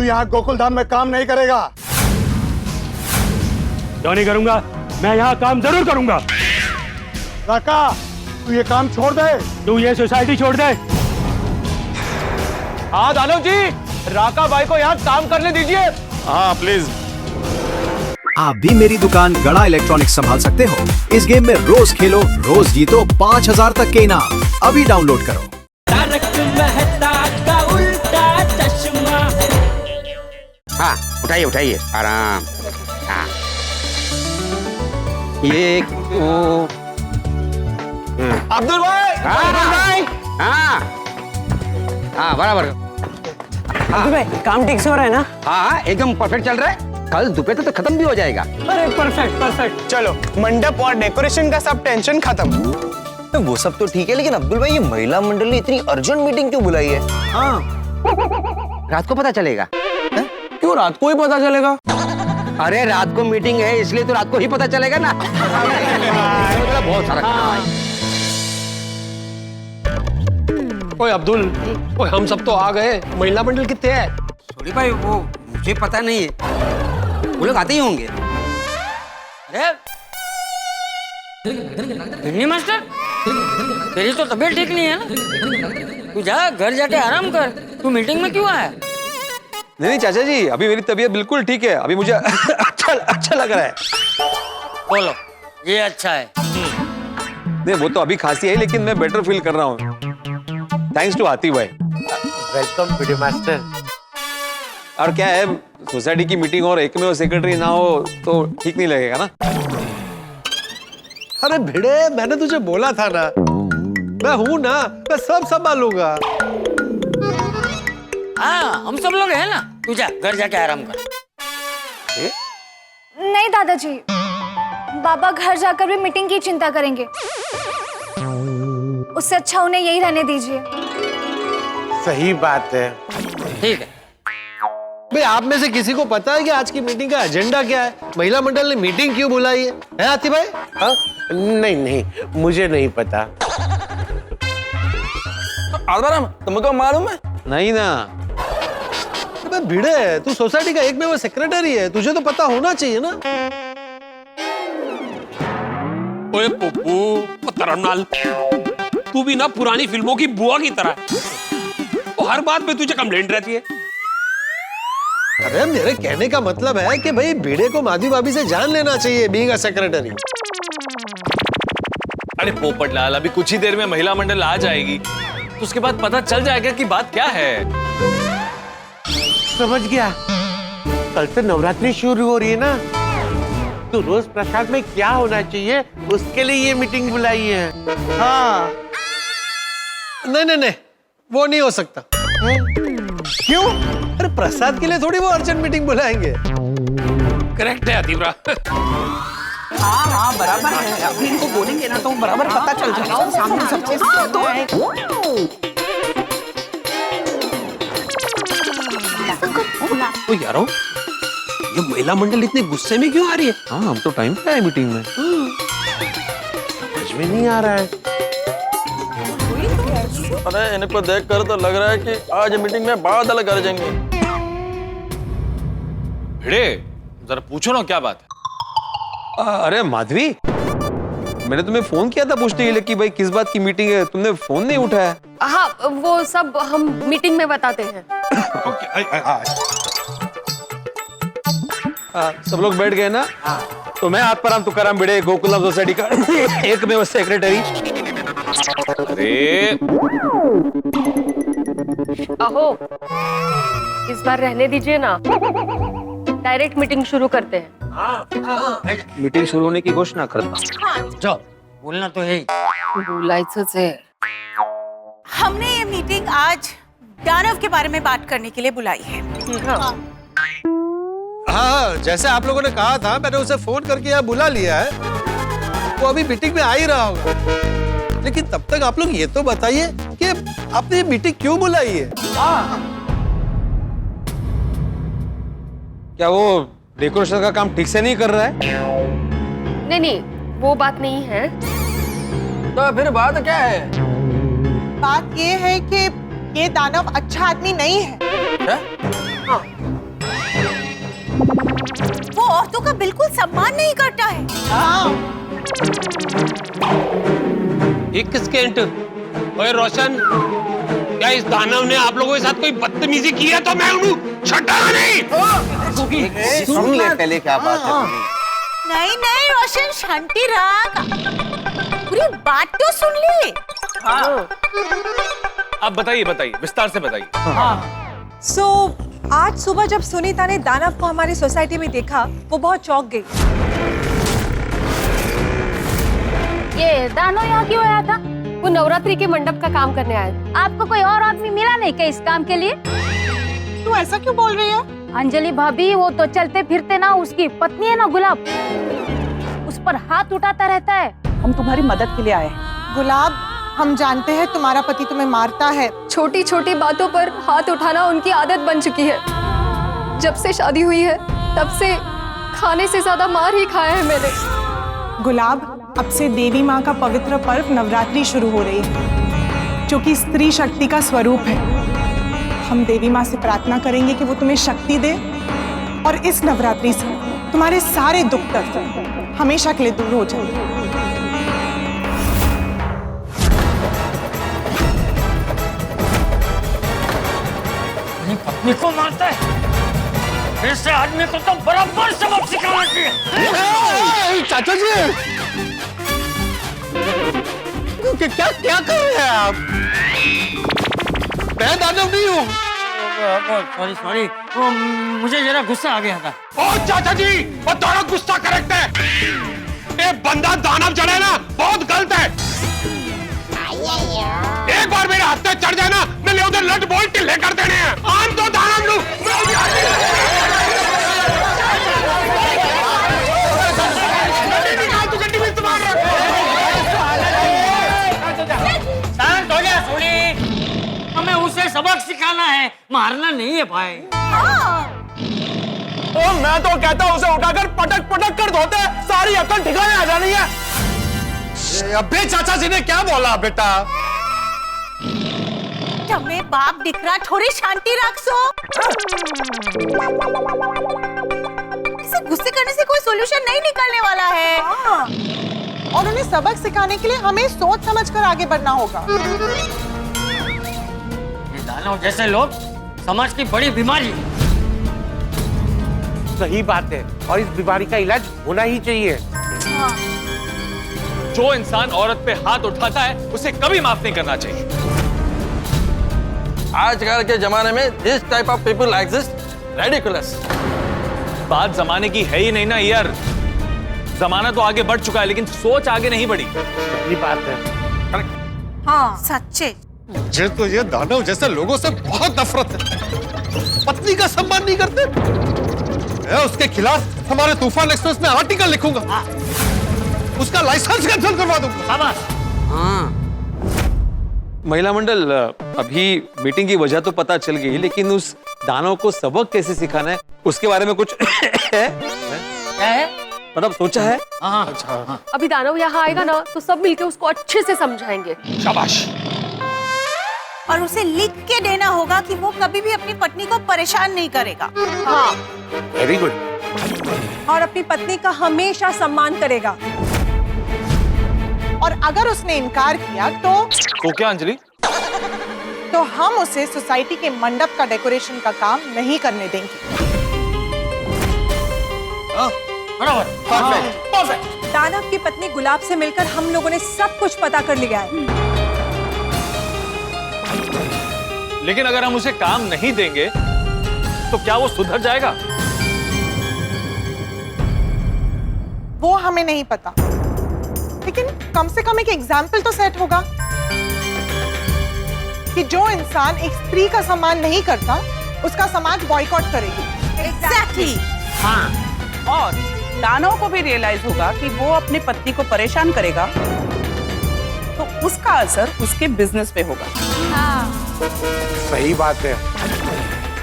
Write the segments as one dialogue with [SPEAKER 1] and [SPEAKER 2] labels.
[SPEAKER 1] यहाँ गोकुलधाम में काम नहीं करेगा।
[SPEAKER 2] क्यों नहीं करूंगा? मैं यहाँ काम जरूर करूंगा।
[SPEAKER 1] राका, तू ये काम छोड़ दे।
[SPEAKER 2] तू ये सोसाइटी छोड़ दे।
[SPEAKER 3] हाँ दानव जी, राका भाई को यहाँ काम करने दीजिए।
[SPEAKER 4] हाँ प्लीज।
[SPEAKER 5] आप भी मेरी दुकान गड़ा इलेक्ट्रॉनिक्स संभाल सकते हो। इस गेम में रोज खेलो, रोज जीतो 5000 तक के इनाम। अभी डाउनलोड करो।
[SPEAKER 6] हाँ उठाइए उठाइए आराम। हाँ ये
[SPEAKER 3] अब्दुल भाई।
[SPEAKER 6] हाँ हाँ बराबर।
[SPEAKER 7] अब्दुल भाई काम ठीक से हो रहा है ना?
[SPEAKER 6] हाँ एकदम परफेक्ट चल रहा है। कल दोपहर तक तो खत्म भी हो जाएगा।
[SPEAKER 7] अरे परफेक्ट परफेक्ट।
[SPEAKER 3] चलो मंडप और डेकोरेशन का सब टेंशन खत्म।
[SPEAKER 8] तो वो सब तो ठीक है, लेकिन अब्दुल भाई ये महिला मंडल ने इतनी अर्जेंट मीटिंग क्यों बुलाई है?
[SPEAKER 6] हाँ रात को पता चलेगा।
[SPEAKER 8] क्यों रात को ही पता चलेगा?
[SPEAKER 6] अरे रात को मीटिंग है इसलिए तो रात को ही पता चलेगा ना। बहुत सारा काम है।
[SPEAKER 3] ओए अब्दुल, ओए हम सब तो आ गए, महिला मंडल कितने हैं?
[SPEAKER 6] छोड़ी भाई वो मुझे पता नहीं है, वो लोग आते ही होंगे।
[SPEAKER 7] अरे मास्टर, तेरी तो तबीयत ठीक नहीं है ना? तू जा घर जाके आराम कर। तू मीटिंग में क्यों आया?
[SPEAKER 8] नहीं चाचा जी, अभी मेरी तबीयत बिल्कुल ठीक है। अभी मुझे अच्छा लग रहा है।
[SPEAKER 7] बोलो, ये अच्छा है।
[SPEAKER 8] नहीं वो तो अभी खांसी है, लेकिन मैं बेटर फील कर रहा हूँ। थैंक्स टू आतिफ भाई।
[SPEAKER 3] Welcome video master.
[SPEAKER 8] और क्या है, सोसाइटी की मीटिंग और एक में वो सेक्रेटरी ना हो तो ठीक नहीं लगेगा ना।
[SPEAKER 9] अरे भिड़े, मैंने तुझे बोला था ना, मैं हूं ना, मैं सब संभालूंगा।
[SPEAKER 7] हाँ हम सब लोग हैं ना। तू जा घर जाके आराम कर।
[SPEAKER 10] नहीं दादाजी, बाबा घर जाकर भी मीटिंग की चिंता करेंगे। उससे अच्छा उन्हें यही रहने दीजिए।
[SPEAKER 9] सही बात है।
[SPEAKER 7] ठीक है।
[SPEAKER 9] भाई आप में से किसी को पता है कि आज की मीटिंग का एजेंडा क्या है? महिला मंडल ने मीटिंग क्यों बुलाई है आतिफ भाई? हाँ? नहीं, मुझे नहीं पता।
[SPEAKER 8] तुमको मालूम है? नहीं ना। अबे भिड़े, तू सोसाइटी का एक में वो सेक्रेटरी है, तुझे तो पता होना चाहिए ना।
[SPEAKER 3] ओए पप्पू तरन्नाल, तू भी ना पुरानी फिल्मों की बुआ की तरह है। वो हर बात पे तुझे कंप्लेंट रहती है।
[SPEAKER 9] अरे मेरे कहने का मतलब है कि भाई भिड़े को माधवी भाभी से जान लेना चाहिए, बीइंग अ सेक्रेटरी।
[SPEAKER 4] अरे पोपट लाल, अभी कुछ ही देर में महिला मंडल आ जाएगी, तो उसके बाद पता चल जाएगा कि बात क्या है।
[SPEAKER 9] समझ गया। कल से नवरात्रि शुरू हो रही है ना, तो रोज प्रसाद में क्या होना चाहिए उसके लिए ये मीटिंग बुलाई है। हाँ नहीं, वो नहीं हो सकता। क्यों? अरे प्रसाद के लिए थोड़ी वो अर्जेंट मीटिंग बुलाएंगे।
[SPEAKER 3] करेक्ट है अतीबरा।
[SPEAKER 7] हाँ बराबर है। अभी इनको बोलेंगे ना तो बराबर पता चल जाएगा सामने सबके।
[SPEAKER 3] ओ यारो, ये महिला मंडल इतने गुस्से में क्यों आ रही है?
[SPEAKER 8] हाँ हम तो टाइम पे आए मीटिंग में।
[SPEAKER 9] समझ में नहीं आ रहा है।
[SPEAKER 8] अरे इनको देखकर तो लग रहा है कि आज मीटिंग में बादल गरजेंगे।
[SPEAKER 4] भिड़े जरा पूछो ना क्या बात है।
[SPEAKER 8] अरे माधवी, मैंने तुम्हें फोन किया था पूछने के लिए कि भाई किस बात की मीटिंग है, तुमने फोन नहीं उठाया।
[SPEAKER 11] हाँ वो सब हम मीटिंग में बताते हैं।
[SPEAKER 8] सब लोग बैठ गए ना? तो मैं आत्माराम तुकाराम भिड़े, गोकुलधाम सोसाइटी का एक में सेक्रेटरी।
[SPEAKER 4] अरे
[SPEAKER 11] अहो, इस बार रहने दीजिए ना, डायरेक्ट मीटिंग शुरू करते हैं।
[SPEAKER 8] मीटिंग शुरू होने की घोषणा करता।
[SPEAKER 7] जाओ, बोलना तो है।
[SPEAKER 11] बोलायचंच आहे।
[SPEAKER 12] हमने ये मीटिंग आज दानव के बारे में बात करने के लिए बुलाई है।
[SPEAKER 9] हाँ, जैसे आप लोगों ने कहा था, मैंने उसे फोन करके यहाँ बुला लिया है। वो अभी मीटिंग में आ ही रहा होगा, लेकिन तब तक आप लोग ये तो बताइए कि आपने ये मीटिंग क्यों बुलाई है?
[SPEAKER 8] क्या वो डेकोरेशन का काम ठीक से नहीं कर रहा है?
[SPEAKER 11] नहीं, वो बात नहीं है।
[SPEAKER 8] तो फिर बात क्या है?
[SPEAKER 12] बात ये है कि ये दानव अच्छा आदमी नहीं है। औरतों का बिल्कुल सम्मान नहीं करता है।
[SPEAKER 3] एक सेकंड। ओए रोशन, क्या इस दानव ने आप लोगों के साथ कोई बदतमीजी की है तो मैं उन्हें छटाऊंगा नहीं।
[SPEAKER 6] सुन ले पहले क्या बात है।
[SPEAKER 12] नहीं नहीं रोशन, शांति रख, पूरी बात तो सुन ले।
[SPEAKER 4] आप बताइए बताइए, विस्तार से बताइए।
[SPEAKER 11] आज सुबह जब सुनीता ने दानव को हमारी सोसाइटी में देखा, वो बहुत चौंक गई।
[SPEAKER 10] ये दानव यहाँ क्यों आया था?
[SPEAKER 11] वो नवरात्रि के मंडप का काम करने आया।
[SPEAKER 10] आपको कोई और आदमी मिला नहीं क्या इस काम के लिए?
[SPEAKER 12] तू ऐसा क्यों बोल रही है?
[SPEAKER 10] अंजलि भाभी, वो तो चलते फिरते ना उसकी पत्नी है ना गुलाब, उस पर हाथ उठाता रहता है।
[SPEAKER 12] हम तुम्हारी मदद के लिए आए हैं। गुलाब, हम जानते हैं तुम्हारा पति तुम्हें मारता है।
[SPEAKER 11] छोटी छोटी बातों पर हाथ उठाना उनकी आदत बन चुकी है। जब से शादी हुई है तब से खाने से ज्यादा मार ही खाया है मैंने।
[SPEAKER 12] गुलाब, अब से देवी माँ का पवित्र पर्व नवरात्रि शुरू हो रही है, जो कि स्त्री शक्ति का स्वरूप है। हम देवी माँ से प्रार्थना करेंगे कि वो तुम्हें शक्ति दे और इस नवरात्रि से तुम्हारे सारे दुख दर्द हमेशा के लिए दूर हो जाए।
[SPEAKER 7] पत्नी को मारता है, ऐसे आदमी को तो बराबर सबक सिखाना चाहिए।
[SPEAKER 8] चाचा जी, क्या क्या कर रहे हैं आप? मैं दानव नहीं हूँ।
[SPEAKER 7] सॉरी सॉरी, वो मुझे जरा गुस्सा आ गया था।
[SPEAKER 3] ओ चाचा जी, वो थोड़ा गुस्सा करेक्ट है। ये बंदा दानव चढ़े ना, बहुत गलत है। एक बार मेरे हाथ पे चढ़ जाए ना, मैं उधर लट बोल टिल्ले कर देने हैं। आम तो दानव लू।
[SPEAKER 7] शांत हो जा सोनी, हमें उसे सबक सिखाना है, मारना नहीं है भाई।
[SPEAKER 8] तो मैं तो कहता हूँ उसे उठाकर पटक पटक कर धोते, सारी अकल ठिकाने आ जानी है। अबे चाचा जी ने क्या बोला बेटा?
[SPEAKER 12] तुम्हें बाप दिख रहा, थोड़ी शांति रख सो। इसे गुस्से करने से कोई सॉल्यूशन नहीं निकलने वाला है। और उन्हें सबक सिखाने के लिए हमें सोच समझकर आगे बढ़ना होगा।
[SPEAKER 7] ये दानव जैसे लोग समाज की बड़ी बीमारी है।
[SPEAKER 9] सही बात है, और इस बीमारी का इलाज होना ही चाहिए।
[SPEAKER 4] जो इंसान औरत पे हाथ उठाता है उसे कभी माफ नहीं करना चाहिए।
[SPEAKER 8] आजकल के जमाने में this type of people exist, ridiculous.
[SPEAKER 4] बात जमाने की है ही नहीं ना यार। जमाना तो आगे बढ़ चुका है, लेकिन सोच आगे नहीं बढ़ी।
[SPEAKER 9] सही बात है।
[SPEAKER 12] हाँ सच्चे।
[SPEAKER 8] मुझे तो ये दानव जैसे लोगों से बहुत नफरत है। पत्नी का सम्मान नहीं करते। मैं उसके खिलाफ हमारे तूफान एक्सप्रेस में आर्टिकल लिखूंगा, उसका लाइसेंस कैंसिल करवा दूंगा।
[SPEAKER 13] महिला मंडल, अभी मीटिंग की वजह तो पता चल गई, लेकिन उस दानव को सबक कैसे सिखाना है उसके बारे में कुछ
[SPEAKER 7] क्या है?
[SPEAKER 13] मतलब सोचा है?
[SPEAKER 11] हाँ। अभी दानव यहाँ आएगा ना, तो सब मिलके उसको अच्छे से समझाएंगे।
[SPEAKER 3] शाबाश।
[SPEAKER 12] और उसे लिख के देना होगा कि वो कभी भी अपनी पत्नी को परेशान नहीं करेगा।
[SPEAKER 11] हाँ,
[SPEAKER 9] वेरी गुड।
[SPEAKER 11] और अपनी पत्नी का हमेशा सम्मान करेगा।
[SPEAKER 12] और अगर उसने इनकार किया
[SPEAKER 4] तो क्या अंजलि?
[SPEAKER 12] तो हम उसे सोसाइटी के मंडप का डेकोरेशन का काम नहीं करने देंगे।
[SPEAKER 11] परफेक्ट। दानव की पत्नी गुलाब से मिलकर हम लोगों ने सब कुछ पता कर लिया है।
[SPEAKER 4] लेकिन अगर हम उसे काम नहीं देंगे तो क्या वो सुधर जाएगा?
[SPEAKER 12] वो हमें नहीं पता, लेकिन कम से कम एक एग्जाम्पल तो सेट होगा कि जो इंसान एक स्त्री का सम्मान नहीं करता, उसका समाज बॉयकॉट करेगी। एग्जैक्टली।
[SPEAKER 7] हाँ।
[SPEAKER 14] और दानव को भी रियलाइज होगा कि वो अपनी पत्नी को परेशान करेगा तो उसका असर उसके बिजनेस पे होगा।
[SPEAKER 9] सही बात है।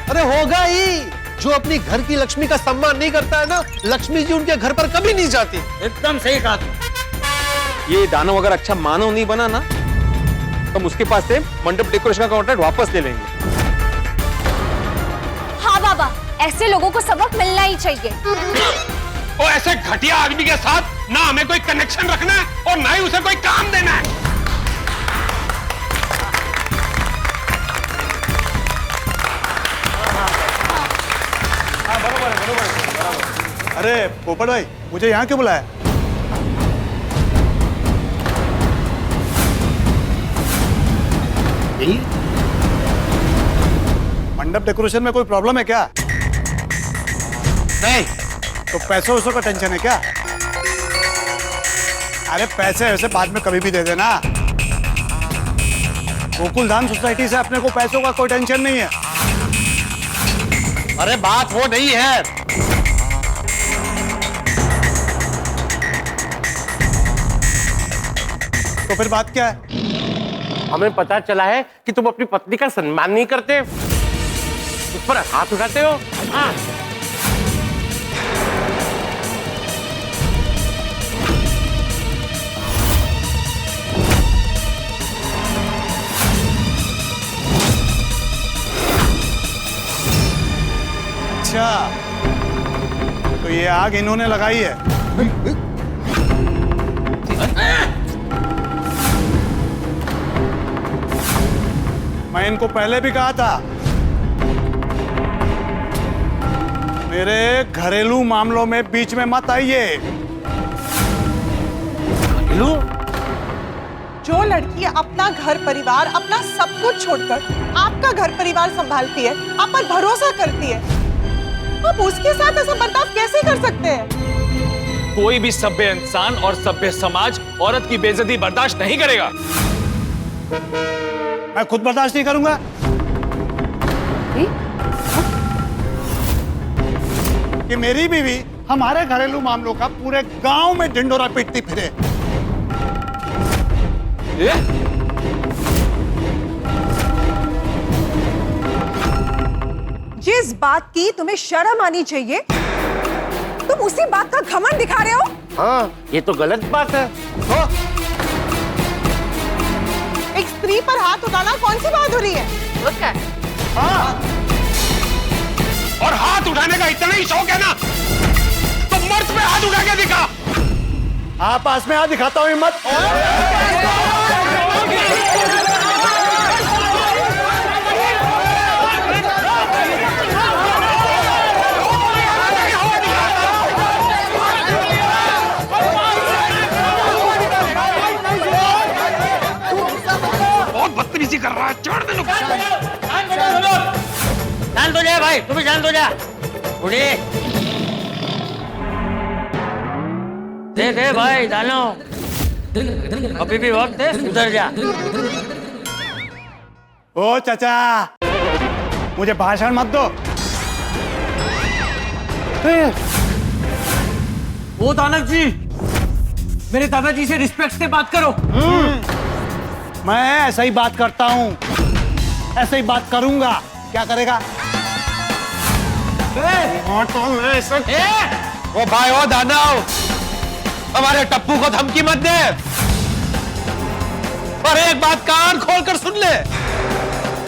[SPEAKER 8] अरे होगा ही। जो अपनी घर की लक्ष्मी का सम्मान नहीं करता है ना, लक्ष्मी जी उनके घर पर कभी नहीं जाती।
[SPEAKER 7] एकदम सही कहा।
[SPEAKER 13] ये दानव अगर अच्छा मानव नहीं बना ना, तो हम उसके पास से मंडप डेकोरेशन का कॉन्ट्रैक्ट वापस ले लेंगे।
[SPEAKER 10] हाँ बाबा, ऐसे लोगों को सबक मिलना ही चाहिए।
[SPEAKER 3] और ऐसे घटिया आदमी के साथ ना हमें कोई कनेक्शन रखना है और ना ही उसे कोई काम देना है।
[SPEAKER 1] अरे पोपट भाई, मुझे यहाँ क्यों बुलाया? मंडप डेकोरेशन में कोई प्रॉब्लम है क्या?
[SPEAKER 8] नहीं।
[SPEAKER 1] तो पैसों वैसों का टेंशन है क्या? अरे पैसे वैसे बाद में कभी भी दे देना। गोकुल धाम सोसाइटी से अपने को पैसों का कोई टेंशन नहीं है।
[SPEAKER 8] अरे बात वो नहीं है।
[SPEAKER 1] तो फिर बात क्या है?
[SPEAKER 9] हमें पता चला है कि तुम अपनी पत्नी का सम्मान नहीं करते, उस पर हाथ उठाते हो। हाँ।
[SPEAKER 1] अच्छा, तो ये आग इन्होंने लगाई है। मैं इनको पहले भी कहा था, मेरे घरेलू मामलों में बीच में मत आइए।
[SPEAKER 12] जो लड़की अपना घर परिवार, अपना सब कुछ छोड़कर आपका घर परिवार संभालती है, आप पर भरोसा करती है, आप उसके साथ ऐसा बर्ताव कैसे कर सकते हैं?
[SPEAKER 4] कोई भी सभ्य इंसान और सभ्य समाज औरत की बेइज्जती बर्दाश्त नहीं करेगा।
[SPEAKER 1] मैं खुद बर्दाश्त नहीं करूंगा। कि मेरी बीवी हमारे घरेलू मामलों का पूरे गांव में ढिंडोरा पीटती फिरे।
[SPEAKER 15] जिस बात की तुम्हें शर्म आनी चाहिए, तुम उसी बात का घमंड दिखा रहे हो।
[SPEAKER 9] हाँ, ये तो गलत बात है।
[SPEAKER 12] एक स्त्री पर हाथ उठाना कौन सी बहादुरी है?
[SPEAKER 3] हाँ। और हाथ उठाने का इतना ही शौक है ना, तो मर्द पे हाथ उठा के दिखा।
[SPEAKER 1] आपस में हाथ दिखाता हूं, हिम्मत।
[SPEAKER 3] बहुत बदतमीजी कर रहा है, छोड़ दे।
[SPEAKER 7] शांत हो जा भाई, तुम भी शांत हो जा। उठिए। दे भाई दानव, अभी भी वक्त है, उधर जा।
[SPEAKER 1] ओ चाचा, मुझे भाषण मत दो।
[SPEAKER 7] ओ दानव जी, मेरे दादाजी से रिस्पेक्ट से बात करो।
[SPEAKER 1] मैं ऐसा ही बात करता हूं, ऐसे ही बात करूंगा। क्या करेगा?
[SPEAKER 8] ओ भाई, ओ दानव, हमारे टप्पू को धमकी मत दे। पर एक बात कान खोलकर सुन ले,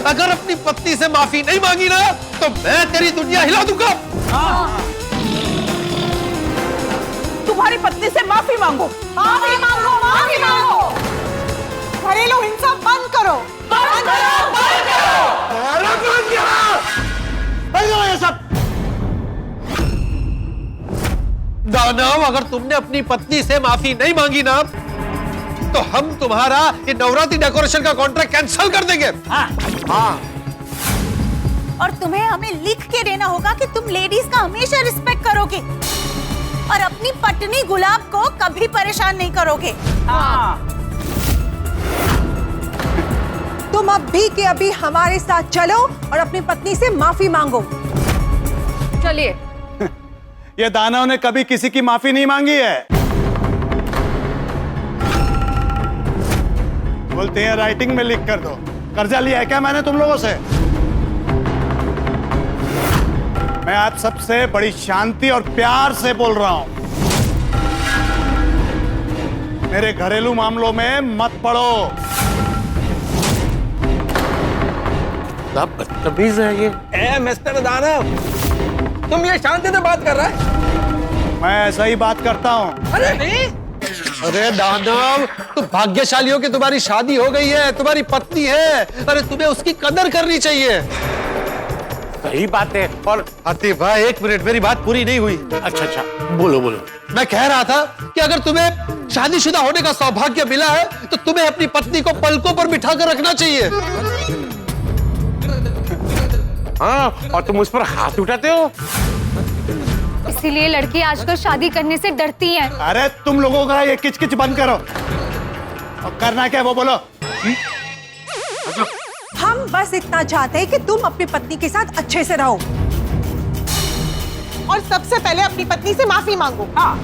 [SPEAKER 8] अगर अपनी पत्नी से माफी नहीं मांगी ना, तो मैं तेरी दुनिया हिला दूंगा।
[SPEAKER 14] तुम्हारी पत्नी से माफी मांगो।
[SPEAKER 12] माफी मांगो, माफी मांगो। घरेलू हिंसा बंद करो, बंद करो, बंद
[SPEAKER 1] करो ये सब।
[SPEAKER 8] दानव, अगर तुमने अपनी पत्नी से माफी नहीं मांगी ना, तो हम तुम्हारा ये नवरात्रि डेकोरेशन का कॉन्ट्रैक्ट कैंसिल कर देंगे। हाँ।
[SPEAKER 15] और तुम्हें हमें लिख के देना होगा कि तुम लेडीज का हमेशा रिस्पेक्ट करोगे और अपनी पत्नी गुलाब को कभी परेशान नहीं करोगे। तुम अभी के अभी हमारे साथ चलो और अपनी पत्नी से माफी मांगो।
[SPEAKER 11] चलिए।
[SPEAKER 1] ये दानव ने कभी किसी की माफी नहीं मांगी है। बोलते हैं राइटिंग में लिख कर दो। कर्जा लिया है क्या मैंने तुम लोगों से? मैं आप सबसे बड़ी शांति और प्यार से बोल रहा हूं, मेरे घरेलू मामलों में मत पड़ो।
[SPEAKER 9] बदतमीज है ये।
[SPEAKER 6] मिस्टर दानव, तुम ये शांति से बात कर रहा है?
[SPEAKER 1] मैं ऐसा ही बात करता हूँ।
[SPEAKER 8] अरे दानव, तुम भाग्यशाली हो कि तुम्हारी शादी हो गई है, तुम्हारी पत्नी है। अरे तुम्हें उसकी कदर करनी चाहिए।
[SPEAKER 9] सही बात है। और
[SPEAKER 8] हाथी भाई, एक मिनट, मेरी बात पूरी नहीं हुई।
[SPEAKER 9] अच्छा, बोलो बोलो।
[SPEAKER 8] मैं कह रहा था कि अगर तुम्हें शादीशुदा होने का सौभाग्य मिला है तो तुम्हें अपनी पत्नी को पलकों पर बिठा कर रखना चाहिए।
[SPEAKER 9] हाँ, और तुम उस पर हाथ उठाते हो।
[SPEAKER 11] इसीलिए लड़की आजकल शादी करने से डरती हैं।
[SPEAKER 1] अरे तुम लोगों का ये किचकिच बंद करो और करना क्या वो बोलो।
[SPEAKER 15] हम बस इतना चाहते हैं कि तुम अपनी पत्नी के साथ अच्छे से रहो
[SPEAKER 12] और सबसे पहले अपनी पत्नी से माफी मांगो। हाँ।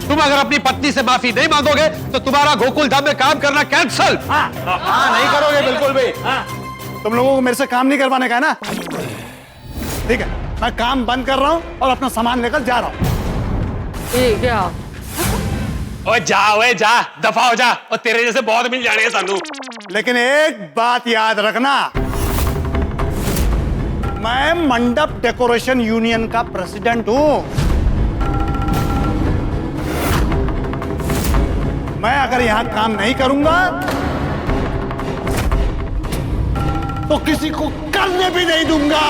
[SPEAKER 8] तुम अगर अपनी पत्नी से माफी नहीं मांगोगे तो तुम्हारा गोकुल धाम में काम करना कैंसल।
[SPEAKER 1] हाँ, नहीं करोगे बिल्कुल भी। तुम लोगों को मेरे से काम नहीं करवाने का है ना? ठीक है, मैं काम बंद कर रहा हूँ और अपना सामान लेकर जा रहा हूँ।
[SPEAKER 7] क्या?
[SPEAKER 3] ओए जा, दफा हो जा। और तेरे जैसे बहुत मिल जाने हैं सानू।
[SPEAKER 1] लेकिन एक बात याद रखना, मैं मंडप डेकोरेशन यूनियन का प्रेसिडेंट हूं। मैं अगर यहां काम नहीं करूंगा तो किसी को करने भी नहीं दूंगा।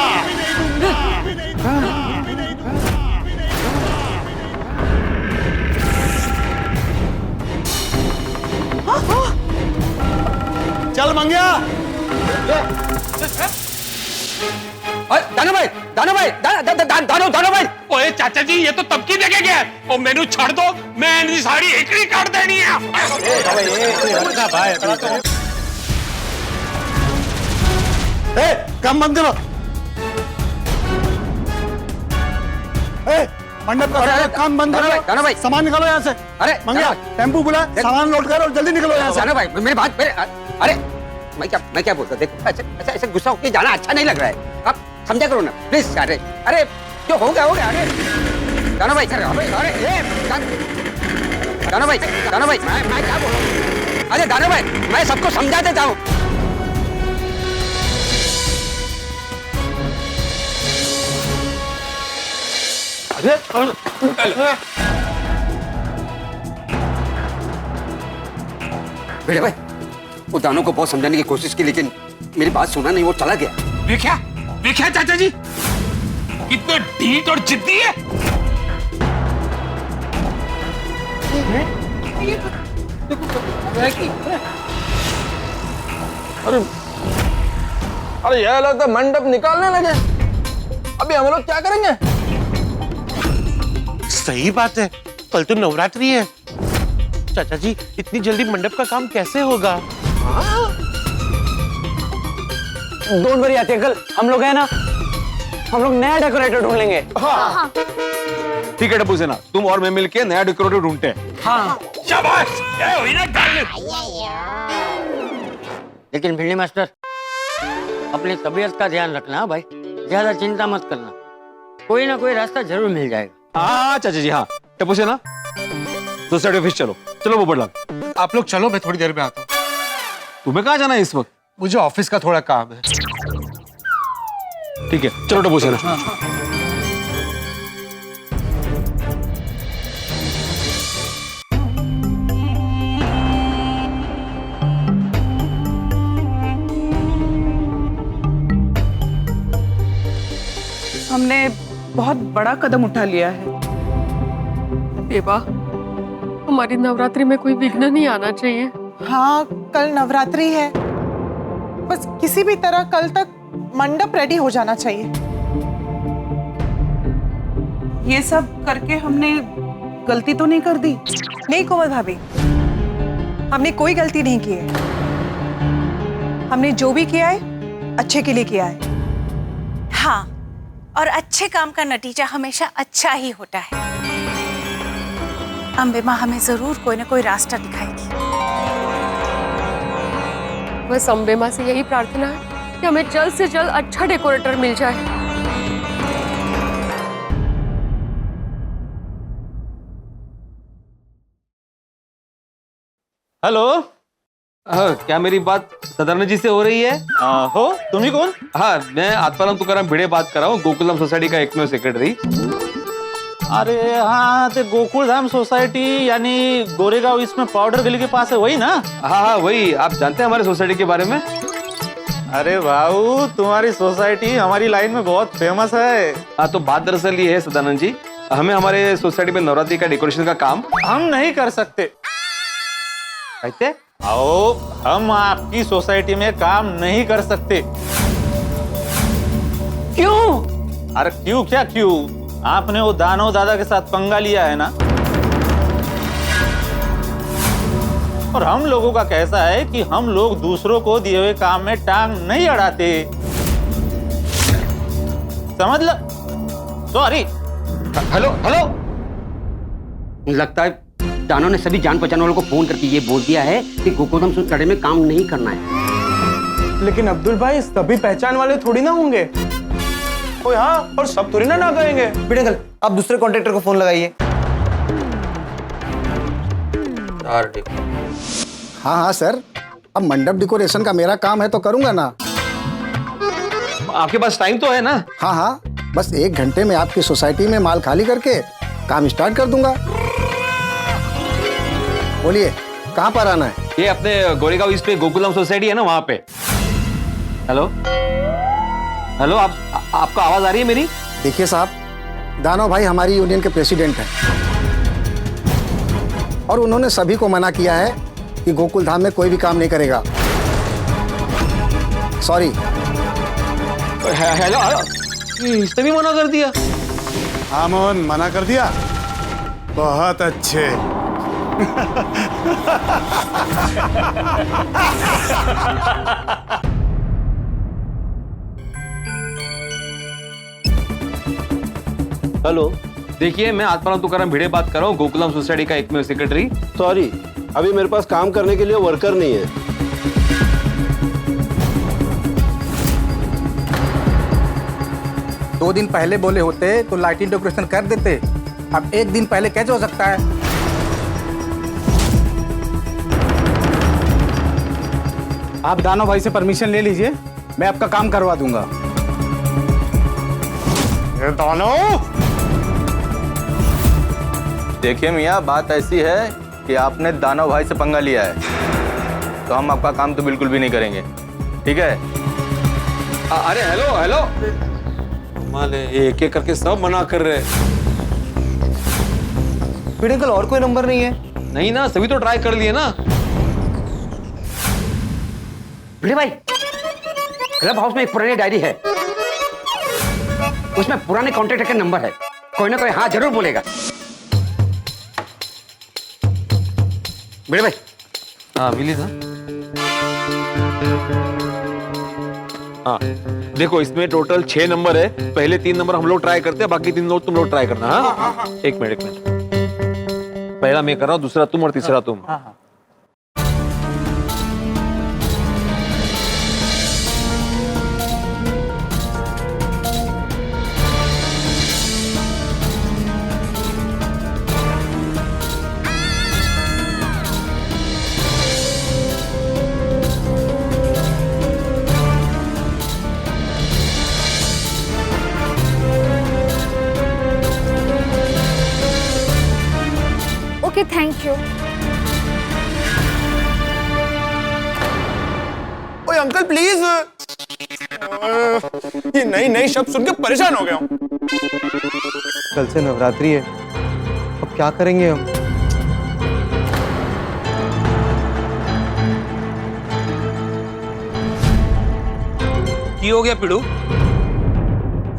[SPEAKER 1] चल मंगिया।
[SPEAKER 6] दानव भाई।
[SPEAKER 3] ओए चाचा जी, ये तो तब की देखे गया है। ओ मेनू छोड़ दो, मैं इनकी साड़ी एकड़ी काट देनी है।
[SPEAKER 1] काम बंद करो। मंडप का काम बंद करो। सामान निकालो यहाँ से।
[SPEAKER 6] अरे
[SPEAKER 1] मंगिया, टेम्पू बुला, सामान लोड करो और जल्दी निकलो यहाँ से।
[SPEAKER 6] दानव भाई, मेरी बात अरे मैं क्या बोलता, देखो ऐसे गुस्सा होकर जाना अच्छा नहीं लग रहा है। आप समझा करो ना प्लीज। अरे जो हो गया। अरे दानव भाई, दानव भाई, मैं क्या बोलूं? अरे दानव भाई, मैं सबको समझा देता हूँ। बेटे भाई, वो दानव को बहुत समझाने की कोशिश की लेकिन मेरी बात सुना नहीं, वो चला गया।
[SPEAKER 3] देखा चाचा जी, कितने ढीठ और जिद्दी है।
[SPEAKER 13] अरे यह लगता मंडप निकालने लगे। अभी हम लोग क्या करेंगे?
[SPEAKER 9] सही बात है, कल तो नवरात्रि है। चाचा जी, इतनी जल्दी मंडप का काम कैसे होगा?
[SPEAKER 6] डोंट वरी अंकल, हम लोग है ना, हम लोग नया डेकोरेटर ढूंढ लेंगे।
[SPEAKER 13] हाँ। ठीक है टप्पू सेना, तुम और मैं मिलके नया डेकोरेटर ढूंढते हैं।
[SPEAKER 6] हाँ।
[SPEAKER 3] शाबाश, ये हुई ना गल।
[SPEAKER 7] लेकिन भिंडी मास्टर, अपनी तबीयत का ध्यान रखना भाई, ज्यादा चिंता मत करना, कोई ना कोई रास्ता जरूर मिल जाएगा।
[SPEAKER 13] हाँ चाचा जी, हाँ। टप्पू सेना, सोसाइटी ऑफिस चलो। चलो वो बड़ला,
[SPEAKER 8] आप लोग चलो, मैं थोड़ी देर में आता हूँ।
[SPEAKER 13] तुम्हें कहाँ जाना है इस वक्त?
[SPEAKER 8] मुझे ऑफिस का थोड़ा काम है।
[SPEAKER 13] ठीक है, चलो टप्पू सेना।
[SPEAKER 14] हमने बहुत बड़ा कदम उठा लिया है।
[SPEAKER 11] देवा, हमारी नवरात्रि में कोई विघ्न नहीं आना चाहिए।
[SPEAKER 12] हाँ, कल नवरात्रि है, बस किसी भी तरह कल तक मंडप रेडी हो जाना चाहिए।
[SPEAKER 14] ये सब करके हमने गलती तो नहीं कर दी?
[SPEAKER 15] नहीं कोमल भाभी, हमने कोई गलती नहीं की है। हमने जो भी किया है अच्छे के लिए किया है। हाँ, और अच्छे काम का नतीजा हमेशा अच्छा ही होता है। अम्बे माँ हमें जरूर कोई ना कोई रास्ता दिखाएगी।
[SPEAKER 11] बस अम्बे माँ से यही प्रार्थना है कि हमें जल्द से जल्द अच्छा डेकोरेटर मिल जाए।
[SPEAKER 13] हेलो, क्या मेरी बात सदानंद जी से हो रही है? हो, तुम ही कौन? हाँ, मैं आत्माराम तुकाराम भिड़े बात कर रहा हूँ, गोकुलम सोसाइटी का एकमेव सेक्रेटरी।
[SPEAKER 16] अरे हाँ, तो गोकुल धाम सोसाइटी यानी गोरेगांव इसमें पाउडर गली के पास है, वही ना?
[SPEAKER 13] हाँ वही। आप जानते हैं हमारे सोसाइटी के बारे में?
[SPEAKER 16] अरे भाऊ, तुम्हारी सोसाइटी हमारी लाइन में बहुत फेमस है।
[SPEAKER 13] हाँ, तो बात दरअसल ये है सदानंद जी, हमें हमारे सोसाइटी में नवरात्रि का डेकोरेशन का काम
[SPEAKER 16] हम नहीं कर सकते।
[SPEAKER 13] कहते
[SPEAKER 16] आओ, हम आपकी सोसाइटी में काम नहीं कर सकते।
[SPEAKER 13] क्यों?
[SPEAKER 16] अरे क्यों क्या क्यों? आपने वो दानव दादा के साथ पंगा लिया है ना, और हम लोगों का कैसा है कि हम लोग दूसरों को दिए हुए काम में टांग नहीं अड़ाते, समझ लो। सॉरी।
[SPEAKER 6] हेलो हेलो, लगता है दानव ने सभी जान पहचान वालों को फोन करके ये बोल दिया है कि गोकुलधाम सोसाइटी में काम नहीं करना है।
[SPEAKER 9] लेकिन अब्दुल भाई, सभी पहचान वाले थोड़ी ना होंगे। ओए हाँ, और सब थोड़ी ना कहेंगे।
[SPEAKER 17] बिडेंगल, आप दूसरे कॉन्ट्रैक्टर को फोन लगाइए।
[SPEAKER 18] हाँ हाँ सर, अब मंडप डेकोरेशन का मेरा काम है तो करूंगा ना।
[SPEAKER 13] आपके पास टाइम तो है ना?
[SPEAKER 18] हाँ हाँ, बस 1 घंटे में आपकी सोसाइटी में माल खाली करके काम स्टार्ट कर दूंगा। बोलिए, कहाँ पर आना है?
[SPEAKER 13] ये अपने गोरेगांव इस पे गोकुलधाम सोसाइटी है ना, वहां पे। हेलो हेलो, आपको आवाज आ रही है मेरी?
[SPEAKER 18] देखिए साहब, दानव भाई हमारी यूनियन के प्रेसिडेंट हैं और उन्होंने सभी को मना किया है कि गोकुल धाम में कोई भी काम नहीं करेगा। सॉरी।
[SPEAKER 13] हेलो, इसने भी मना कर दिया?
[SPEAKER 1] हाँ मोहन, मना कर दिया। बहुत अच्छे।
[SPEAKER 13] हेलो, देखिए मैं आत्माराम तुकाराम भिड़े बात कर रहा हूँ, गोकुलधाम सोसाइटी का एकमेव सेक्रेटरी।
[SPEAKER 19] सॉरी, अभी मेरे पास काम करने के लिए वर्कर नहीं है।
[SPEAKER 17] दो दिन पहले बोले होते तो लाइटिंग डेकोरेशन कर देते। अब 1 दिन पहले कैसे हो सकता है?
[SPEAKER 16] आप दानव भाई से परमिशन ले लीजिए, मैं आपका काम करवा दूंगा।
[SPEAKER 1] दानव,
[SPEAKER 20] देखिए मियाँ, बात ऐसी है कि आपने दानव भाई से पंगा लिया है, तो हम आपका काम तो बिल्कुल भी नहीं करेंगे, ठीक है?
[SPEAKER 13] अरे हेलो हेलो, माले एक एक करके सब मना कर रहे।
[SPEAKER 17] बिडेंगल, और कोई नंबर नहीं है?
[SPEAKER 13] नहीं ना, सभी तो ट्राई कर लिए ना।
[SPEAKER 6] भिड़े भाई, क्लब हाउस में एक पुरानी डायरी है, उसमें पुराने कॉन्ट्रैक्टर का नंबर है, कोई ना कोई हाँ जरूर बोलेगा। भिड़े भाई।
[SPEAKER 13] हाँ मिली था। हाँ देखो, इसमें टोटल 6 नंबर है। पहले 3 नंबर हम लोग ट्राई करते हैं, बाकी 3 नंबर तुम लोग ट्राई करना। हाँ, एक मिनट। पहला मैं कर रहा हूँ, दूसरा तुम और तीसरा तुम।
[SPEAKER 10] Okay, thank you.
[SPEAKER 9] ओए अंकल प्लीज, ये नई शब्द सुन के परेशान हो गया हूँ। कल से नवरात्रि है, अब क्या करेंगे हम?
[SPEAKER 3] की हो गया पिड़ू?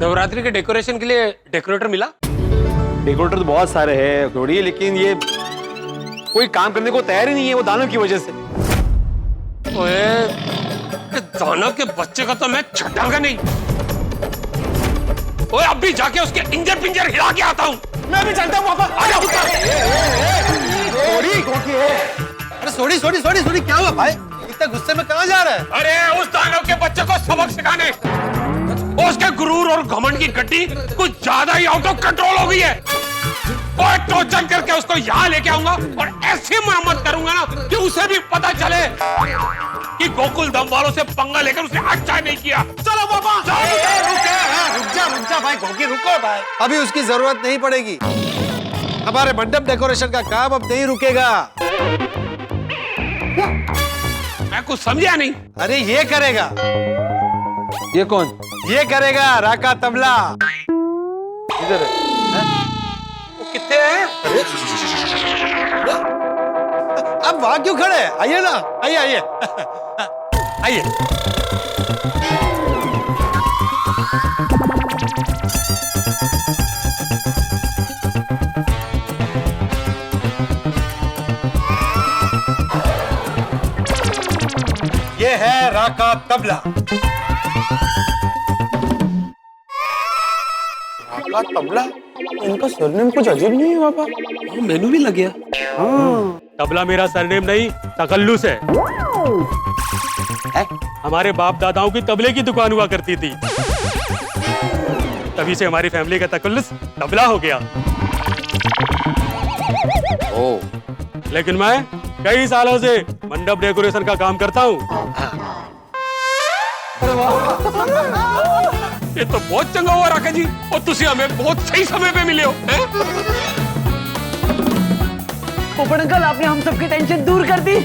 [SPEAKER 3] नवरात्रि के डेकोरेशन के लिए डेकोरेटर मिला?
[SPEAKER 13] डेकोरेटर तो बहुत सारे हैं थोड़ी, लेकिन ये कोई काम करने को तैयार ही नहीं है, वो दानव की वजह से।
[SPEAKER 3] ओए, दानव के बच्चे का तो मैं छटाऊंगा नहीं। ओए, अब भी जाके उसके इंजर पिंजर हिला के आता हूँ।
[SPEAKER 9] मैं भी जानता हूँ पापा। सॉरी, क्या हुआ भाई? इतना गुस्से में कहाँ जा रहा है?
[SPEAKER 3] अरे उस दानव के बच्चे को सबक सिखाने। उसके गुरूर और घमंड की गड्डी कुछ ज्यादा ही आउट ऑफ कंट्रोल हो गई है। और टॉर्चर करके उसको यहाँ लेके आऊंगा और ऐसी मरम्मत करूंगा ना कि उसे भी पता चले कि गोकुल धाम वालों से पंगा लेकर उसने अच्छा नहीं किया।
[SPEAKER 8] चलो बाबा, रुक जा भाई, गोगी रुको भाई। अभी उसकी जरूरत नहीं पड़ेगी। हमारे मंडप डेकोरेशन का काम अब नहीं रुकेगा।
[SPEAKER 3] मैं कुछ समझा नहीं।
[SPEAKER 8] अरे ये करेगा।
[SPEAKER 13] ये कौन?
[SPEAKER 8] ये करेगा राका तबला।
[SPEAKER 13] इधर है।
[SPEAKER 8] वो कितने हैं? अब वहां क्यों खड़े हैं? आइए ना, आइए आइए आइए। ये है राका तबला। राका तबला? इनका सरनेम कुछ अजीब नहीं है बाबा।
[SPEAKER 3] मेनू भी लग गया।
[SPEAKER 2] हाँ। तबला मेरा सरनेम नहीं, तकल्लुस है। हमारे बाप दादाओं की तबले की दुकान हुआ करती थी, तभी से हमारी फैमिली का तकल्लुस तबला हो गया। लेकिन मैं कई सालों से मंडप डेकोरेशन का काम करता हूँ।
[SPEAKER 3] ये तो बहुत चंगा हुआ राका जी, और तुसी हमें बहुत सही समय पे मिले हो।
[SPEAKER 7] पोपट अंकल, आपने हम सबकी टेंशन दूर कर दी।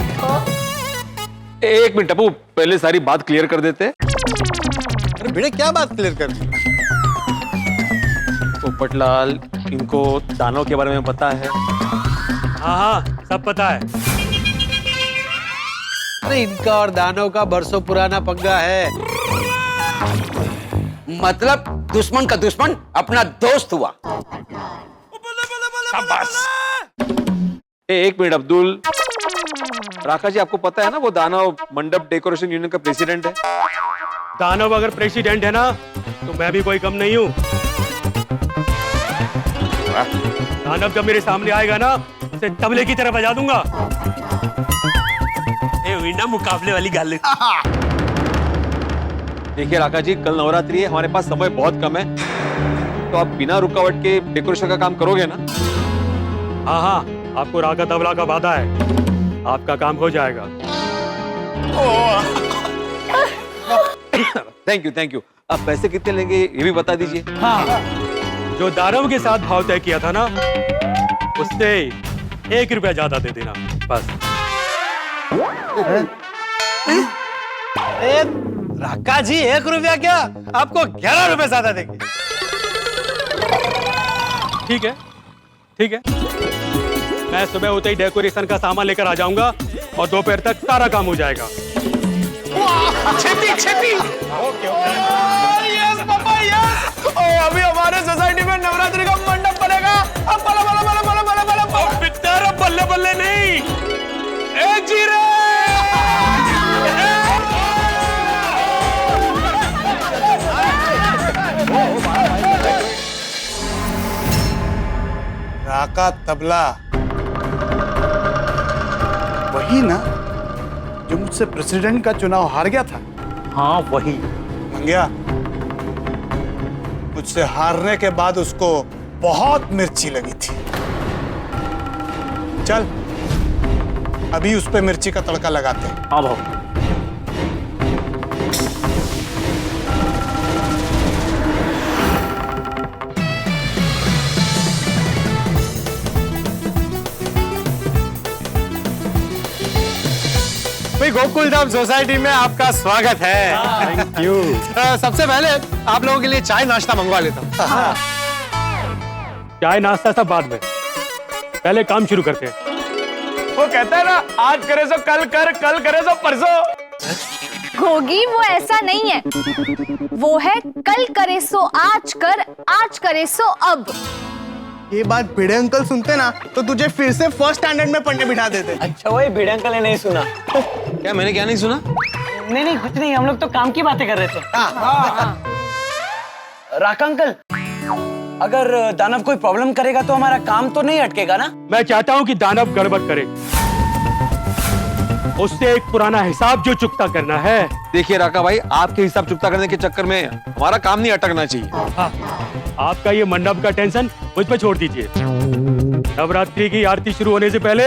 [SPEAKER 13] एक मिनट अपू, पहले सारी बात क्लियर कर देते।
[SPEAKER 8] अरे बेटे, क्या बात क्लियर कर दी?
[SPEAKER 13] पोपटलाल, इनको दानव के बारे में पता है?
[SPEAKER 2] हाँ हाँ, सब पता है।
[SPEAKER 8] अरे इनका और दानव का बरसों पुराना पंगा है।
[SPEAKER 6] मतलब दुश्मन का दुश्मन अपना दोस्त हुआ।
[SPEAKER 3] शाबाश।
[SPEAKER 13] एक मिनट अब्दुल, राका जी आपको पता है ना वो दानव मंडप डेकोरेशन यूनियन का प्रेसिडेंट है?
[SPEAKER 2] दानव अगर प्रेसिडेंट है ना, तो मैं भी कोई कम नहीं हूँ। दानव जब मेरे सामने आएगा ना, उसे तबले की तरह बजा दूंगा।
[SPEAKER 3] ना मुकाबले वाली गल।
[SPEAKER 13] देखिए राका जी, कल नवरात्रि है, हमारे पास समय बहुत कम है, तो आप बिना रुकावट के डेकोरेशन का काम करोगे ना?
[SPEAKER 2] हाँ हाँ, आपको राका तबला का वादा है, आपका काम हो जाएगा।
[SPEAKER 13] Thank you. आप पैसे कितने लेंगे ये भी बता दीजिए।
[SPEAKER 2] हाँ, जो दानव के साथ भाव तय किया था ना, उससे 1 रुपया ज्यादा दे देना बस।
[SPEAKER 8] राका जी, 1 रुपया क्या, आपको 11 रुपए ज्यादा देंगे।
[SPEAKER 2] ठीक है। मैं सुबह होते ही डेकोरेशन का सामान लेकर आ जाऊंगा और दोपहर तक सारा काम हो जाएगा।
[SPEAKER 3] छेती।
[SPEAKER 8] यस पापा, यस। अभी हमारे सोसाइटी में नवरात्रि का मंडप बनेगा। अब बल्ले बल्ले नहीं, ए जीरे। राका तबला वही ना जो मुझसे प्रेसिडेंट का चुनाव हार गया था?
[SPEAKER 7] हाँ वही।
[SPEAKER 8] मंगिया, मुझसे हारने के बाद उसको बहुत मिर्ची लगी थी। चल अभी उस पे मिर्ची का तड़का लगाते हैं।
[SPEAKER 7] हाँ भाऊ।
[SPEAKER 8] भाई गोकुल धाम सोसाइटी में आपका स्वागत है।
[SPEAKER 2] Thank you.
[SPEAKER 8] सबसे पहले आप लोगों के लिए चाय नाश्ता मंगवा लेता हूँ।
[SPEAKER 2] चाय नाश्ता सब बाद में, पहले काम शुरू करते हैं।
[SPEAKER 9] वो कहता है ना, आज करे सो कल कर, कल करे सो परसों।
[SPEAKER 10] घोगी, वो ऐसा नहीं है, वो है कल करे सो आज कर, आज करे सो अब।
[SPEAKER 9] ये बात भिड़े अंकल सुनते ना तो तुझे फिर से फर्स्ट स्टैंडर्ड में पढ़ने बिठा देते।
[SPEAKER 7] अच्छा, वही भिड़े अंकल ने नहीं सुना।
[SPEAKER 13] क्या मैंने क्या नहीं सुना?
[SPEAKER 7] नहीं कुछ नहीं, हम लोग तो काम की बातें कर रहे थे। राका अंकल, अगर दानव कोई प्रॉब्लम करेगा तो हमारा काम तो नहीं अटकेगा ना?
[SPEAKER 2] मैं चाहता हूं कि दानव गड़बड़ करे, उससे एक पुराना हिसाब जो चुकता करना है
[SPEAKER 13] देखिए राका भाई, आपके हिसाब चुकता करने के चक्कर में हमारा काम नहीं अटकना चाहिए।
[SPEAKER 2] आपका ये मंडप का टेंशन मुझ पे छोड़ दीजिए। नवरात्रि की आरती शुरू होने से पहले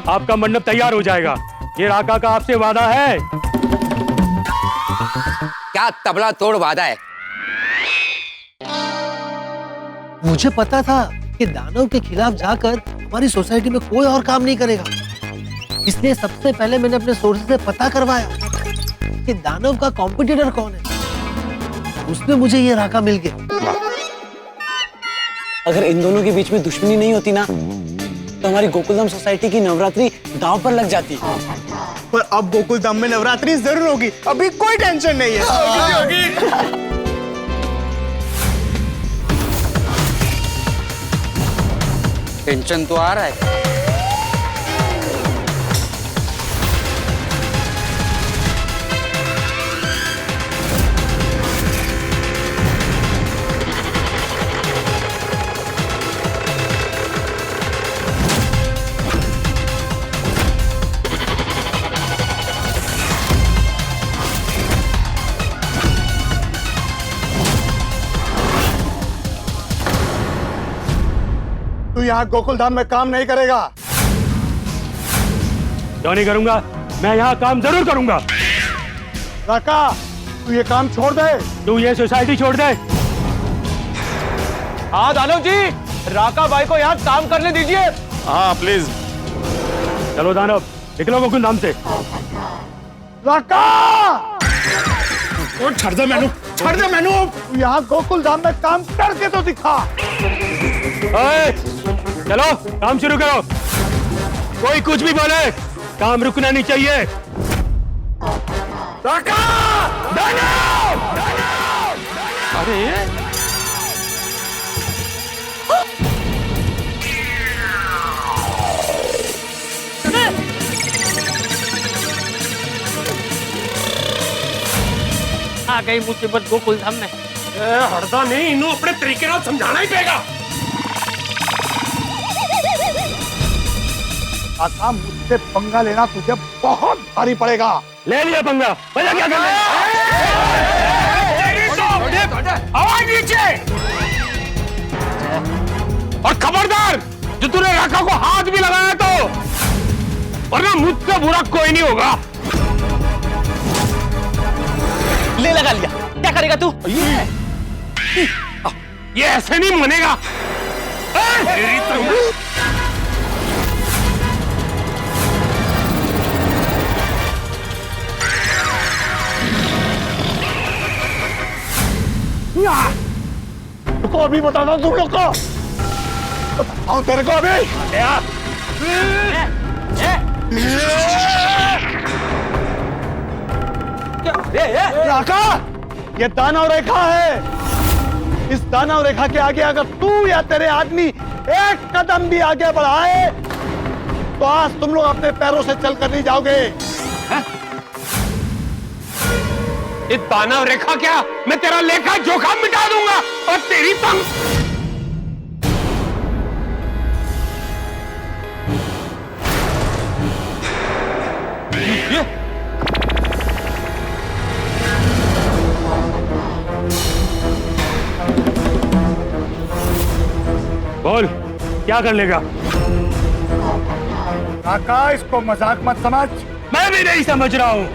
[SPEAKER 2] आपका मंडप तैयार हो जाएगा। ये राका का आपसे वादा है।
[SPEAKER 6] क्या तबला तोड़ वादा है?
[SPEAKER 9] मुझे पता था कि दानव के खिलाफ जाकर हमारी सोसाइटी में कोई और काम नहीं करेगा, इसलिए सबसे पहले मैंने अपने सोर्सेज से पता करवाया कि दानव का कॉम्पिटिटर कौन है। उसमें मुझे ये राका मिल गया।
[SPEAKER 21] अगर इन दोनों के बीच में दुश्मनी नहीं होती ना, तो हमारी गोकुलधाम सोसाइटी की नवरात्रि दांव पर लग जाती।
[SPEAKER 9] पर अब गोकुलधाम में नवरात्रि जरूर होगी, अभी कोई टेंशन नहीं है।
[SPEAKER 6] टेंशन तो आ रहा है।
[SPEAKER 1] तू यहाँ गोकुलधाम में काम नहीं करेगा।
[SPEAKER 2] क्यों नहीं करूंगा? मैं यहाँ काम जरूर करूंगा।
[SPEAKER 1] राका, तू ये काम छोड़ दे।
[SPEAKER 2] तू ये सोसाइटी छोड़ दे।
[SPEAKER 4] हाँ दानव जी, राका भाई को यहाँ काम करने दीजिए।
[SPEAKER 2] हाँ प्लीज। चलो दानव, निकलो गोकुलधाम से।
[SPEAKER 1] राका! छोड़ दे मैनू, छोड़ दे मैनू। तू यहाँ गोकुलधाम में काम करके तो दिखा।
[SPEAKER 2] चलो काम शुरू करो। कोई कुछ भी बोले, काम रुकना नहीं चाहिए।
[SPEAKER 1] राका!
[SPEAKER 2] अरे
[SPEAKER 7] आ गई मुसीबत गोकुलधाम में।
[SPEAKER 3] हड़दा नहीं, इन्हों अपने तरीके नाल समझाना ही पेगा।
[SPEAKER 1] राका, मुझसे पंगा लेना तुझे बहुत भारी पड़ेगा।
[SPEAKER 2] ले लिया पंगा, वजह क्या करना?
[SPEAKER 3] आवाज नीचे। और खबरदार, जो तूने राका को हाथ भी लगाया तो, वरना मुझसे बुरा कोई नहीं होगा।
[SPEAKER 4] ले लगा लिया, क्या करेगा तू?
[SPEAKER 3] ये ऐसे नहीं मनेगा।
[SPEAKER 1] तुमको अभी बताता हूँ तुम लोग को। बताओ तेरे को अभी। राका, ये दानव रेखा है। इस दानव रेखा के आगे अगर तू या तेरे आदमी एक कदम भी आगे बढ़ाए तो आज तुम लोग अपने पैरों से चलकर नहीं जाओगे।
[SPEAKER 3] ये दानव रेखा क्या, मैं तेरा लेखा जोखा मिटा दूंगा और तेरी पंख।
[SPEAKER 2] बोल, क्या कर लेगा?
[SPEAKER 1] काका, इसको मजाक मत समझ।
[SPEAKER 2] मैं भी नहीं समझ रहा हूं।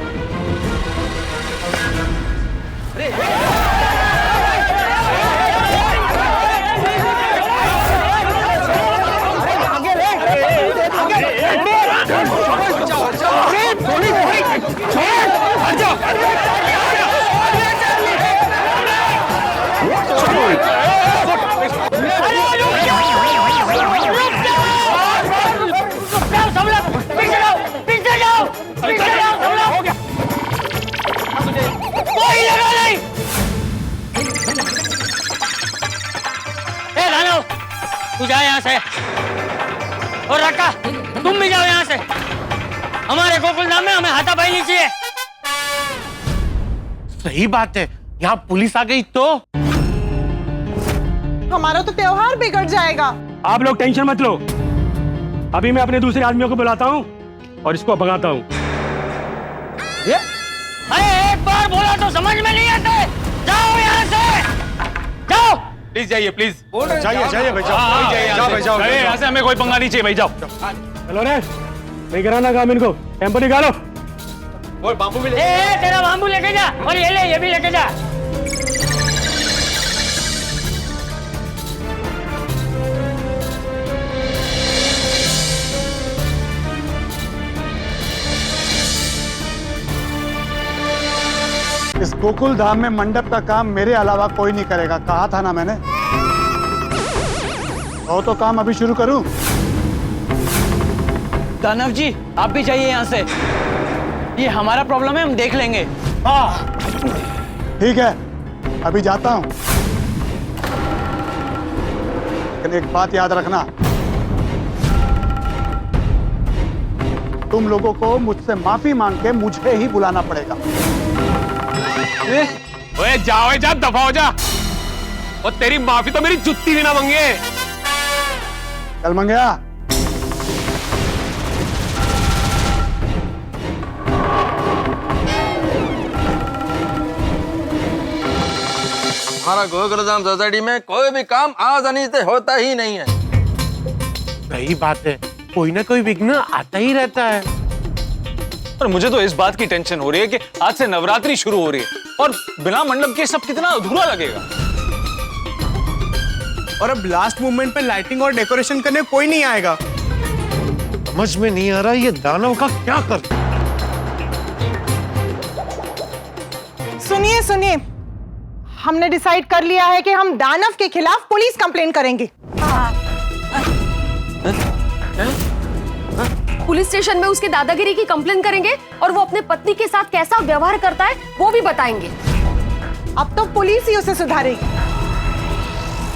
[SPEAKER 7] तू जा यहाँ से, और रक्का तुम भी जाओ यहाँ से। हमारे गोकुलधाम में हमें हाथापाई नहीं चाहिए।
[SPEAKER 9] सही बात है, यहाँ पुलिस आ गई तो
[SPEAKER 12] हमारा तो त्योहार बिगड़ जाएगा।
[SPEAKER 2] आप लोग टेंशन मत लो, अभी मैं अपने दूसरे आदमियों को बुलाता हूँ और इसको भगाता हूँ।
[SPEAKER 7] अरे बार बोला तो समझ में नहीं आते। जाओ यहाँ से, जाओ।
[SPEAKER 4] प्लीज जाइए, प्लीज
[SPEAKER 1] जाइए भाई, जाओ।
[SPEAKER 4] यहाँ से हमें कोई पंगा नहीं चाहिए भाई, जाओ।
[SPEAKER 2] चलो रे, नहीं कराना काम इनको। टेम्पो निकालो।
[SPEAKER 13] और बाम्बू भी
[SPEAKER 7] तेरा बाम्बू लेके जा, और ये भी लेके जा।
[SPEAKER 1] इस गोकुल धाम में मंडप का काम मेरे अलावा कोई नहीं करेगा, कहा था ना मैंने। और तो काम अभी शुरू करूं।
[SPEAKER 21] दानव जी, आप भी जाइए यहाँ से। ये हमारा प्रॉब्लम है, हम देख लेंगे।
[SPEAKER 1] हाँ ठीक है, अभी जाता हूं। लेकिन एक बात याद रखना, तुम लोगों को मुझसे माफी मांग के मुझे ही बुलाना पड़ेगा।
[SPEAKER 3] ओए जाओ जा, दफा हो जा। और तेरी माफी तो मेरी जुत्ती भी ना मांगे।
[SPEAKER 1] चल मंगया।
[SPEAKER 20] हमारा गोकुलधाम सोसाइटी में कोई भी काम आसानी से होता ही नहीं है।
[SPEAKER 9] सही बात है, कोई ना कोई विघ्न आता ही रहता है।
[SPEAKER 4] पर मुझे तो इस बात की टेंशन हो रही है कि आज से नवरात्रि शुरू हो रही है और बिना मंडप के सब कितना अधूरा लगेगा।
[SPEAKER 5] और अब लास्ट मोमेंट पे लाइटिंग और डेकोरेशन करने कोई नहीं आएगा।
[SPEAKER 9] समझ में नहीं आ रहा ये दानव का क्या कर।
[SPEAKER 12] सुनिए सुनिए, हमने डिसाइड कर लिया है कि हम दानव के खिलाफ पुलिस कंप्लेंट करेंगे।
[SPEAKER 11] पुलिस स्टेशन में उसके दादागिरी की कंप्लेन करेंगे और वो अपने पत्नी के साथ कैसा व्यवहार करता है वो भी बताएंगे।
[SPEAKER 12] अब तो पुलिस ही उसे सुधारेगी।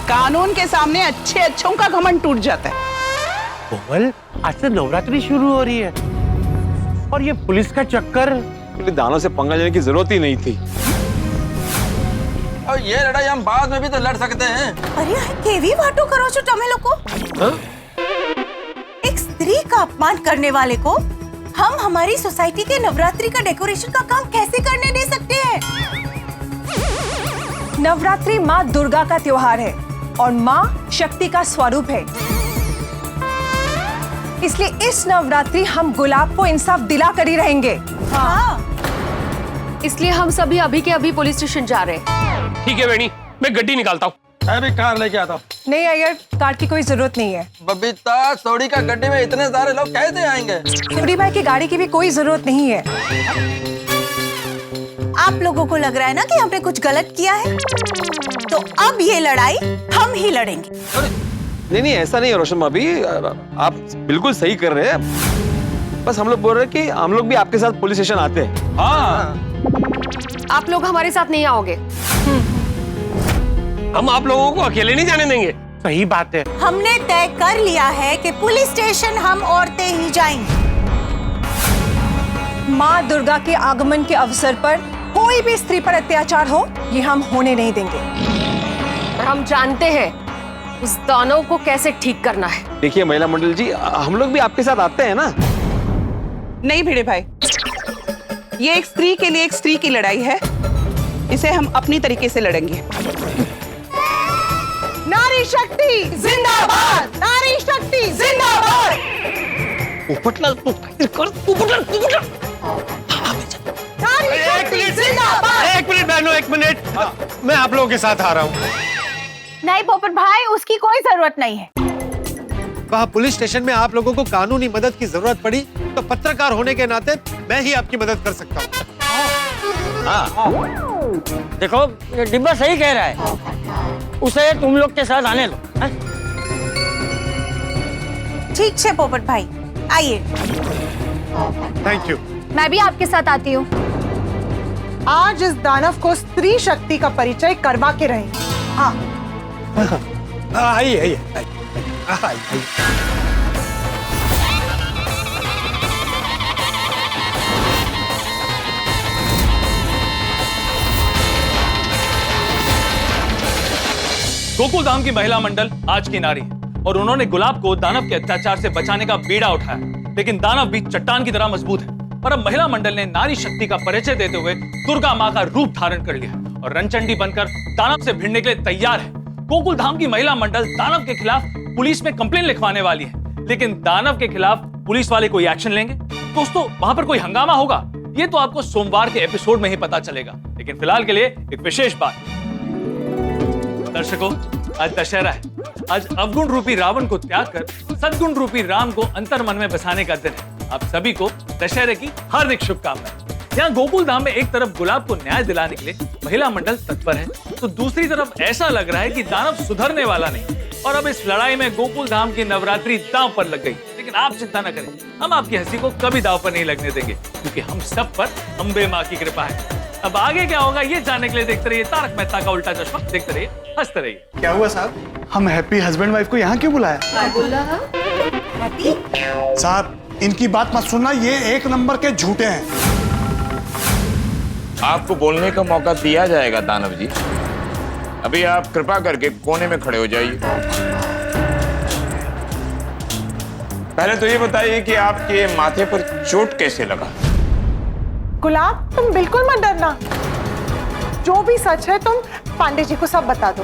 [SPEAKER 14] कानून के सामने अच्छे अच्छों का घमंड टूट जाता है।
[SPEAKER 9] कोमल, आज से नवरात्रि शुरू हो रही है और ये पुलिस का चक्कर।
[SPEAKER 13] दानव से पंगा लेने की जरूरत ही नहीं थी।
[SPEAKER 20] और ये लड़ाई हम बाद में भी तो लड़ सकते हैं।
[SPEAKER 15] अरे केवी वाटो करो છો તમે લોકો? एक स्त्री का अपमान करने वाले को हम हमारी सोसाइटी के नवरात्रि का डेकोरेशन का काम कैसे करने दे सकते हैं? नवरात्रि माँ दुर्गा का त्योहार है और माँ शक्ति का स्वरूप है। इसलिए इस नवरात्रि हम गुलाब को इंसाफ दिला कर ही रहेंगे। हाँ।
[SPEAKER 11] इसलिए हम सभी अभी के अभी पुलिस स्टेशन जा रहे हैं।
[SPEAKER 3] ठीक है बेनी, मैं गड्डी निकालता हूँ।
[SPEAKER 20] मैं भी कार लेके आता हूँ।
[SPEAKER 12] नहीं अय्यर, कार की कोई जरूरत नहीं है।
[SPEAKER 20] बबीता, सोडी का गड्डी में इतने सारे लोग कैसे आएंगे?
[SPEAKER 12] सोडी भाई की गाड़ी की भी कोई जरूरत नहीं है।
[SPEAKER 15] आप लोगों को लग रहा है ना कि हमने कुछ गलत किया है, तो अब ये लड़ाई हम ही लड़ेंगे।
[SPEAKER 13] नहीं ऐसा नहीं है रोशन भाभी, आप बिल्कुल सही कर रहे हैं। बस हम लोग बोल रहे हैं कि हम लोग भी आपके साथ पुलिस स्टेशन आते हैं।
[SPEAKER 11] हाँ। आप लोग हमारे साथ नहीं आओगे।
[SPEAKER 3] हम आप लोगों को अकेले नहीं जाने देंगे।
[SPEAKER 9] सही बात है।
[SPEAKER 15] हमने तय कर लिया है कि पुलिस स्टेशन हम औरतें ही जाएंगी। माँ दुर्गा के आगमन के अवसर पर कोई भी स्त्री पर अत्याचार हो, ये हम होने नहीं देंगे।
[SPEAKER 11] और हम जानते हैं उस दानव को कैसे ठीक करना है।
[SPEAKER 13] देखिए महिला मंडल जी, हम लोग भी आपके साथ आते हैं ना।
[SPEAKER 14] नहीं भिड़े भाई, ये एक स्त्री के लिए एक स्त्री की लड़ाई है। इसे हम अपनी तरीके से लड़ेंगे।
[SPEAKER 12] नारी शक्ति जिंदाबाद! नारी शक्ति जिंदाबाद!
[SPEAKER 9] एक मिनट बहनों, एक मिनट, मैं आप लोगों के साथ आ रहा हूँ।
[SPEAKER 10] नहीं पोपट भाई, उसकी कोई जरूरत नहीं है।
[SPEAKER 9] वहाँ पुलिस स्टेशन में आप लोगों को कानूनी मदद की जरूरत पड़ी तो पत्रकार होने के नाते मैं ही आपकी मदद कर सकता हूँ।
[SPEAKER 7] देखो ये डिब्बा सही कह रहा है, उसे तुम लोग के साथ आने लो।
[SPEAKER 15] ठीक है पोपट भाई, आइए।
[SPEAKER 9] Thank you.
[SPEAKER 10] मैं भी आपके साथ आती हूँ।
[SPEAKER 12] आज इस दानव को स्त्री शक्ति का परिचय करवा के रहेंगे। हाँ
[SPEAKER 9] आइए आइए।
[SPEAKER 4] गोकुलधाम की महिला मंडल आज की नारी है और उन्होंने गुलाब को दानव के अत्याचार से बचाने का बीड़ा उठाया, लेकिन दानव भी चट्टान की तरह मजबूत है। और अब महिला मंडल ने नारी शक्ति का परिचय देते हुए दुर्गा मां का रूप धारण कर लिया और रणचंडी बनकर दानव से भिड़ने के लिए तैयार है। गोकुल धाम की महिला मंडल दानव के खिलाफ पुलिस में कंप्लेन लिखवाने वाली है, लेकिन दानव के खिलाफ पुलिस वाले कोई एक्शन लेंगे? दोस्तों, वहां पर कोई हंगामा होगा, ये तो आपको सोमवार के एपिसोड में ही पता चलेगा। लेकिन फिलहाल के लिए एक विशेष बात, दर्शकों, आज दशहरा है। आज अवगुण रूपी रावण को त्याग कर सद्गुण रूपी राम को अंतर मन में बसाने का दिन है। आप सभी को दशहरे की हार्दिक शुभकामनाएं। यहाँ गोकुल धाम में एक तरफ गुलाब को न्याय दिलाने के लिए महिला मंडल तत्पर है, तो दूसरी तरफ ऐसा लग रहा है कि दानव सुधरने वाला नहीं और अब इस लड़ाई में गोकुल धाम की नवरात्रि दांव पर लग गई। लेकिन आप चिंता न करें, हम आपकी हंसी को कभी दांव पर नहीं लगने देंगे, क्योंकि हम सब पर अम्बे माँ की कृपा है। अब आगे क्या होगा ये जानने के लिए देखते रहिए तारक मेहता का उल्टा चश्मा, देखते रहिए, हंसते रहिए।
[SPEAKER 1] क्या हुआ साहब, हम हैप्पी हस्बैंड वाइफ को यहाँ क्यों बुलाया? साहब, इनकी बात मत सुनना, ये एक नंबर के झूठे हैं।
[SPEAKER 18] आपको बोलने का मौका दिया जाएगा दानव जी। अभी आप कृपा करके कोने में खड़े हो जाइए। पहले तो ये बताइए कि आपके माथे पर चोट कैसे लगा?
[SPEAKER 12] गुलाब, तुम बिल्कुल मत डरना, जो भी सच है तुम पांडे जी को सब बता दो।